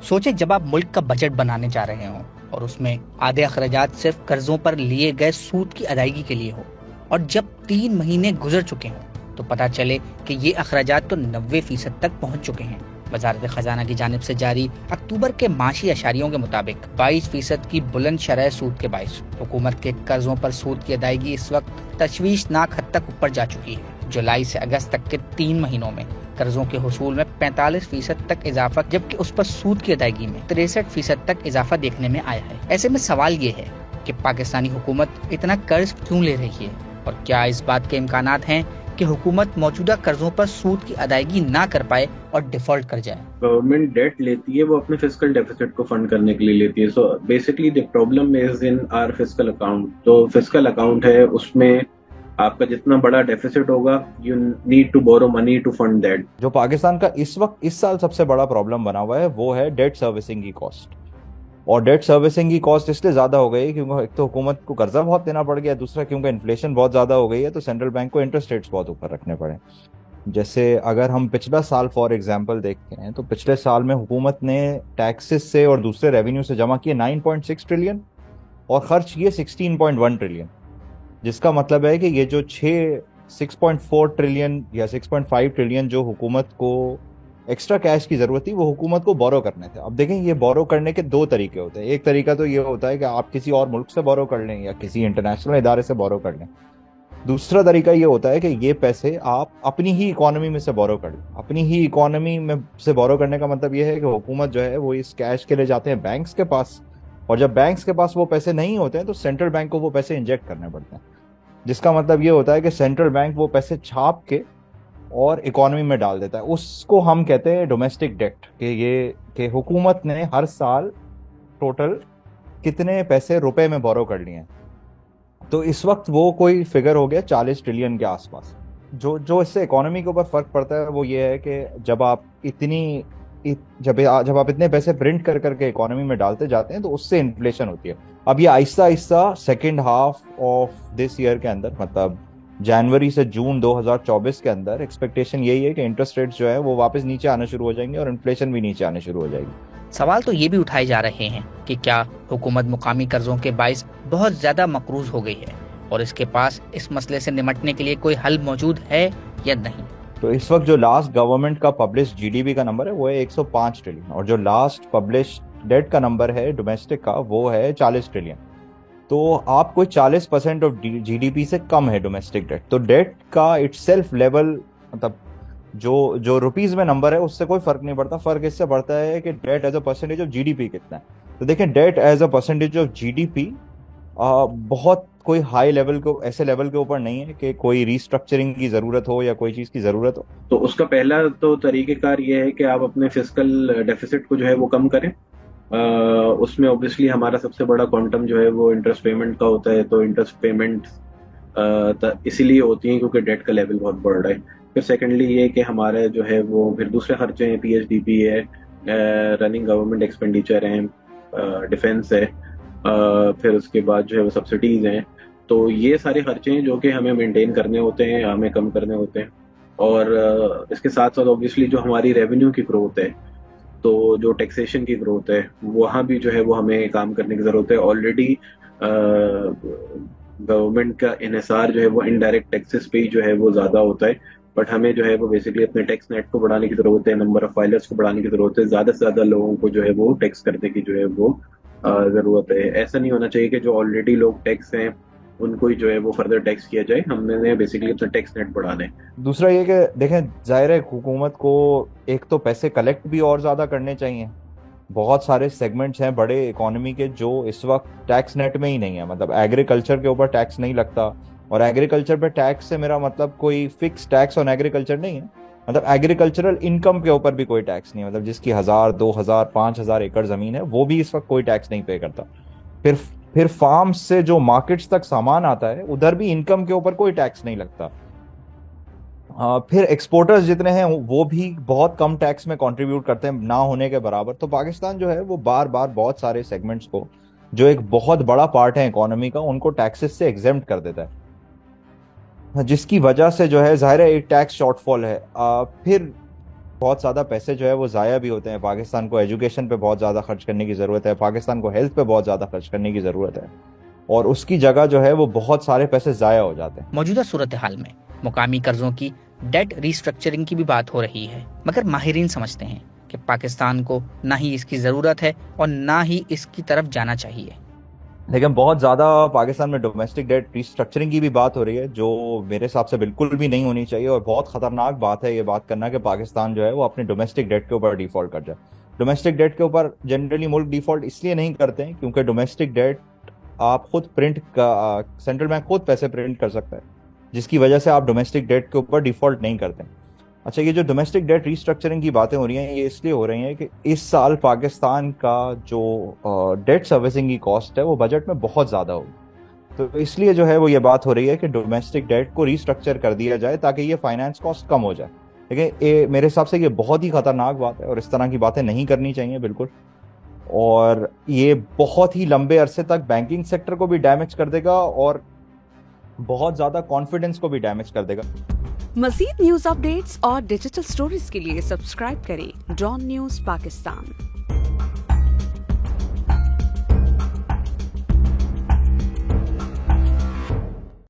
सोचे जब आप मुल्क का बजट बनाने जा रहे हो और उसमें आधे अखराजात सिर्फ कर्जों पर लिए गए सूद की अदायगी के लिए हो, और जब 3 महीने गुजर चुके हों तो पता चले कि ये अखराजात तो 90% तक पहुंच चुके हैं। वजारत खजाना की जानिब से जारी अक्टूबर के माशी अशारियों के मुताबिक 22% की बुलंद शरह सूद के बाइस हुकूमत के कर्जों पर सूद की अदायगी इस वक्त तशवीशनाक हद तक ऊपर जा चुकी है। जुलाई से अगस्त तक के 3 महीनों में कर्जों के हुसूल में 45% तक इजाफा, जबकि उस पर सूद की अदायगी में 63% तक इजाफा देखने में आया है। ऐसे में सवाल ये है कि पाकिस्तानी हुकूमत इतना कर्ज क्यों ले रही है, और क्या इस बात के इम्कानात हैं कि हुकूमत मौजूदा कर्जों पर सूद की अदायगी ना कर पाए और डिफॉल्ट कर जाए। गवर्नमेंट डेट लेती है वो अपने फिस्कल डेफिसिट को फंड करने के लिए लेती है। So basically the problem is in our fiscal account. जो फिस्कल अकाउंट है उसमें आपका जितना बड़ा डेफिसिट होगा, you need to borrow money to fund that. जो पाकिस्तान का इस वक्त इस साल सबसे बड़ा प्रॉब्लम बना हुआ है वो है डेट सर्विसिंग की कॉस्ट। और डेट सर्विसिंग की कॉस्ट इसलिए ज्यादा हो गई है क्योंकि एक तो हुकूमत को कर्जा बहुत देना पड़ गया, दूसरा क्योंकि इन्फ्लेशन बहुत ज्यादा हो गई है, तो सेंट्रल बैंक को इंटरेस्ट रेट्स बहुत ऊपर रखने पड़े। जैसे अगर हम पिछला साल फॉर एग्जांपल देखते हैं तो पिछले साल में हुकूमत ने टैक्सेस से और दूसरे रेवेन्यू से जमा किए 9.6 ट्रिलियन और खर्च किए 16.1 ट्रिलियन, जिसका मतलब है कि ये जो 6.4 ट्रिलियन या 6.5 ट्रिलियन जो हुकूमत को एक्स्ट्रा कैश की जरूरत थी वो हुकूमत को बोरो करने थे। अब देखें, ये बोरो करने के दो तरीके होते हैं। एक तरीका तो ये होता है कि आप किसी और मुल्क से बोरो कर लें या किसी इंटरनेशनल इदारे से बोरो कर लें। दूसरा तरीका ये होता है कि ये पैसे आप अपनी ही इकोनॉमी में से बोरो कर लें। अपनी ही इकोनॉमी में से बोरो करने का मतलब ये है कि हुकूमत जो है वो इस कैश के लिए जाते हैं बैंक्स के पास, और जब बैंक्स के पास वो पैसे नहीं होते हैं तो सेंट्रल बैंक को वो पैसे इंजेक्ट करने पड़ते हैं, जिसका मतलब ये होता है कि सेंट्रल बैंक वो पैसे छाप के और इकोनॉमी में डाल देता है। उसको हम कहते हैं डोमेस्टिक डेट, कि हुकूमत ने हर साल टोटल कितने पैसे रुपए में बोरो कर लिए हैं। तो इस वक्त वो कोई फिगर हो गया 40 ट्रिलियन के आसपास। जो जो इससे इकोनॉमी के ऊपर फर्क पड़ता है वो ये है कि जब आप जब आप इतने पैसे प्रिंट कर करके इकोनॉमी में डालते जाते हैं तो उससे इन्फ्लेशन होती है। अब ये Aahista Aahista second half of this year के अंदर, मतलब जनवरी से जून 2024 के अंदर एक्सपेक्टेशन यही है कि इंटरेस्ट रेट्स जो है वो वापस नीचे आना शुरू हो जाएंगे और इन्फ्लेशन भी नीचे आने शुरू हो जाएगी। सवाल तो ये भी उठाए जा रहे हैं कि क्या हुकूमत मुकामी कर्जों के बाइस बहुत ज्यादा मकरूज हो गई है और इसके पास इस मसले से निपटने के लिए कोई हल मौजूद है या नहीं। तो इस वक्त जो लास्ट गवर्नमेंट का पब्लिश जीडीपी का नंबर है वो है 105 ट्रिलियन, और जो लास्ट पब्लिश डेट का नंबर है डोमेस्टिक का वो है 40 ट्रिलियन। तो आप कोई 40% ऑफ जीडीपी से कम है डोमेस्टिक डेट। तो डेट का इटसेल्फ लेवल, मतलब जो जो रुपीज में नंबर है उससे कोई फर्क नहीं पड़ता। फर्क इससे पड़ता है कि debt as a percentage of GDP कितना है। तो देखें, debt as a percentage of GDP बहुत कोई हाई लेवल को ऐसे लेवल के ऊपर नहीं है कि कोई रीस्ट्रक्चरिंग की जरूरत हो या कोई चीज की जरूरत हो। तो उसका पहला तो तरीकेकार ये है कि आप अपने फिस्कल डेफिसिट को जो है वो कम करें। उसमें ऑब्वियसली हमारा सबसे बड़ा क्वांटम जो है वो इंटरेस्ट पेमेंट का होता है। तो इंटरेस्ट पेमेंट इसीलिए होती है क्योंकि डेट का लेवल बहुत बढ़ रहा है। फिर सेकेंडली ये कि हमारा जो है वो फिर दूसरे खर्चे हैं, पीएचडीपी है, रनिंग गवर्नमेंट एक्सपेंडिचर हैं, डिफेंस है, फिर उसके बाद जो है वो सब्सिडीज हैं। तो ये सारे खर्चे हैं जो कि हमें मेंटेन करने होते हैं, हमें कम करने होते हैं। और इसके साथ साथ ऑब्वियसली जो हमारी रेवेन्यू की ग्रोथ है, तो जो टैक्सेशन की ग्रोथ है वहाँ भी जो है वो हमें काम करने की जरूरत है। ऑलरेडी गवर्नमेंट का इन्हिसार जो है वो इनडायरेक्ट टैक्सेस पे ही जो है वो ज्यादा होता है। बट हमें जो है वो बेसिकली अपने टैक्स नेट को बढ़ाने की जरूरत है, नंबर ऑफ फाइलर्स को बढ़ाने की जरूरत है, ज्यादा से ज्यादा लोगों को जो है वो टैक्स करने की जो है वो जरूरत है। ऐसा नहीं होना चाहिए कि जो ऑलरेडी लोग टैक्स हैं उनको ही जो है वो फर्दर टैक्स किया जाए। हमने बेसिकली अपना टैक्स नेट बढ़ाना है। दूसरा ये कि देखें, जाहिर है हुकूमत को एक तो पैसे कलेक्ट भी और ज्यादा करने चाहिए। बहुत सारे सेगमेंट्स हैं बड़े इकोनॉमी के जो इस वक्त टैक्स नेट में ही नहीं है। मतलब एग्रीकल्चर के ऊपर टैक्स नहीं लगता, और एग्रीकल्चर पे टैक्स से मेरा मतलब कोई फिक्स टैक्स ऑन एग्रीकल्चर नहीं है। मतलब एग्रीकल्चरल इनकम के ऊपर भी कोई टैक्स नहीं है। मतलब जिसकी 1000, 2000, 5000 एकड़ जमीन है वो भी इस वक्त कोई टैक्स नहीं पे करता। फिर फिर फार्म से जो मार्केट्स तक सामान आता है उधर भी इनकम के ऊपर कोई टैक्स नहीं लगता। फिर एक्सपोर्टर्स जितने हैं वो भी बहुत कम टैक्स में कंट्रीब्यूट करते हैं, ना होने के बराबर। तो पाकिस्तान जो है वो बार बार बहुत सारे सेगमेंट्स को, जो एक बहुत बड़ा पार्ट है इकोनॉमी का, उनको टैक्सेस से एग्जेम्प्ट कर देता है, जिसकी वजह से जो है जाहिर है एक टैक्स शॉर्टफॉल है। फिर बहुत ज़्यादा पैसे जो है वो ज़ाया भी होते हैं। पाकिस्तान को एजुकेशन पे बहुत ज़्यादा खर्च करने की ज़रूरत है, पाकिस्तान को हेल्थ पे बहुत ज़्यादा खर्च करने की ज़रूरत है, और उसकी जगह जो है वो बहुत सारे पैसे ज़ाया हो जाते हैं। मौजूदा सूरत हाल में मुकामी कर्जों की डेट रिस्ट्रक्चरिंग की भी बात हो रही है, मगर माहिरीन समझते हैं कि पाकिस्तान को ना ही इसकी ज़रूरत है और ना ही इसकी तरफ जाना चाहिए। लेकिन बहुत ज़्यादा पाकिस्तान में डोमेस्टिक डेट रिस्ट्रक्चरिंग की भी बात हो रही है, जो मेरे हिसाब से बिल्कुल भी नहीं होनी चाहिए, और बहुत खतरनाक बात है ये बात करना कि पाकिस्तान जो है वो अपने डोमेस्टिक डेट के ऊपर डिफॉल्ट कर जाए। डोमेस्टिक डेट के ऊपर जनरली मुल्क डिफॉल्ट इसलिए नहीं करते हैं क्योंकि डोमेस्टिक डेट आप खुद प्रिंट का, सेंट्रल बैंक खुद पैसे प्रिंट कर सकता है, जिसकी वजह से आप डोमेस्टिक डेट के ऊपर डिफॉल्ट नहीं करते। अच्छा, ये जो डोमेस्टिक डेट रिस्ट्रक्चरिंग की बातें हो रही हैं, ये इसलिए हो रही हैं कि इस साल पाकिस्तान का जो डेट सर्विसिंग की कॉस्ट है वो बजट में बहुत ज़्यादा होगी, तो इसलिए जो है वो ये बात हो रही है कि डोमेस्टिक डेट को रिस्ट्रक्चर कर दिया जाए ताकि ये फाइनेंस कॉस्ट कम हो जाए। लेकिन ये मेरे हिसाब से ये बहुत ही खतरनाक बात है और इस तरह की बातें नहीं करनी चाहिए बिल्कुल, और ये बहुत ही लंबे अरसे तक बैंकिंग सेक्टर को भी डैमेज कर देगा और बहुत ज़्यादा कॉन्फिडेंस को भी डैमेज कर देगा। मज़ीद न्यूज़ अपडेट्स और डिजिटल स्टोरीज के लिए सब्सक्राइब करें डॉन न्यूज़ पाकिस्तान।